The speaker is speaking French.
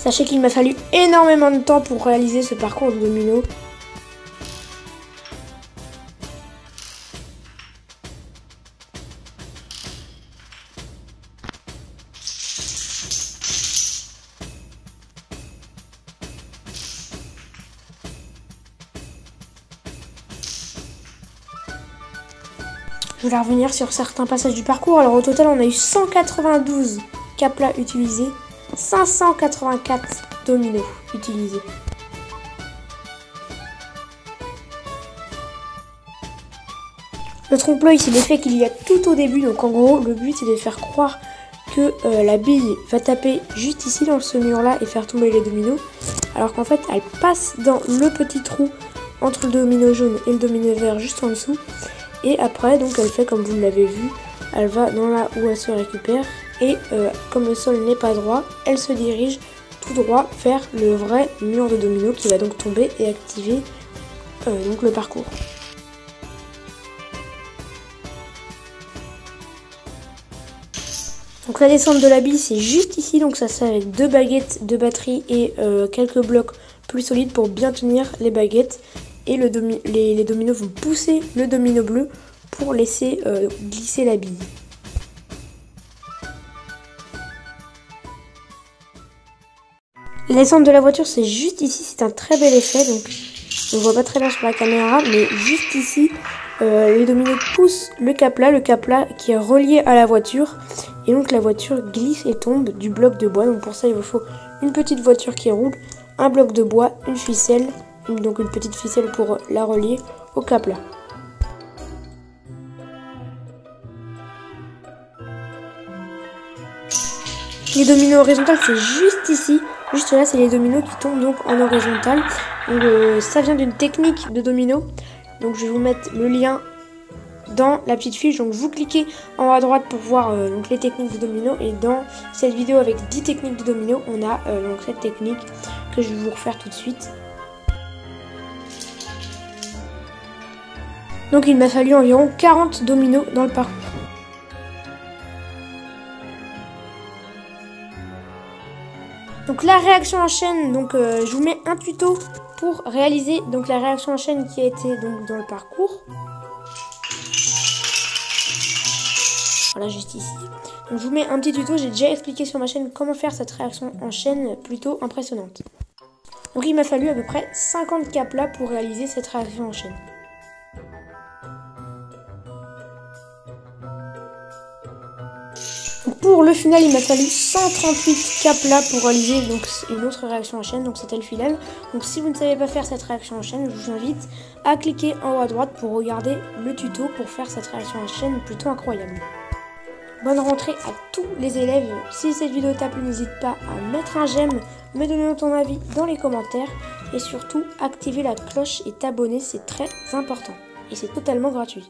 Sachez qu'il m'a fallu énormément de temps pour réaliser ce parcours de domino. Je vais revenir sur certains passages du parcours. Alors au total, on a eu 192 caplas utilisés, 584 dominos utilisés. Le trompe-l'œil, c'est l'effet qu'il y a tout au début. Donc en gros, le but c'est de faire croire que la bille va taper juste ici dans ce mur-là et faire tomber les dominos. Alors qu'en fait, elle passe dans le petit trou entre le domino jaune et le domino vert juste en dessous. Et après, donc elle fait comme vous l'avez vu, elle va dans là où elle se récupère. Et comme le sol n'est pas droit, elle se dirige tout droit vers le vrai mur de domino qui va donc tomber et activer donc le parcours. Donc la descente de la bille c'est juste ici, donc ça se fait avec 2 baguettes de batterie et quelques blocs plus solides pour bien tenir les baguettes. Et les dominos vont pousser le domino bleu pour laisser glisser la bille. La descente de la voiture c'est juste ici, c'est un très bel effet, donc on ne voit pas très bien sur la caméra, mais juste ici les dominos poussent le capla qui est relié à la voiture, et donc la voiture glisse et tombe du bloc de bois. Donc pour ça il vous faut une petite voiture qui roule, un bloc de bois, une ficelle, donc une petite ficelle pour la relier au capla. Les dominos horizontales c'est juste ici, juste là c'est les dominos qui tombent donc en horizontal. Donc ça vient d'une technique de domino, donc je vais vous mettre le lien dans la petite fiche. Donc vous cliquez en haut à droite pour voir donc les techniques de domino, et dans cette vidéo avec 10 techniques de domino on a donc cette technique que je vais vous refaire tout de suite. Donc il m'a fallu environ 40 dominos dans le parcours. Donc la réaction en chaîne, donc je vous mets un tuto pour réaliser donc la réaction en chaîne qui a été donc dans le parcours. Voilà, juste ici. Donc je vous mets un petit tuto, j'ai déjà expliqué sur ma chaîne comment faire cette réaction en chaîne plutôt impressionnante. Donc il m'a fallu à peu près 50 caplas pour réaliser cette réaction en chaîne. Pour le final, il m'a fallu 138 caplas pour réaliser donc une autre réaction en chaîne, donc c'était le final. Donc si vous ne savez pas faire cette réaction en chaîne, je vous invite à cliquer en haut à droite pour regarder le tuto pour faire cette réaction en chaîne plutôt incroyable. Bonne rentrée à tous les élèves. Si cette vidéo t'a plu, n'hésite pas à mettre un j'aime, me donner ton avis dans les commentaires et surtout activer la cloche et t'abonner, c'est très important et c'est totalement gratuit.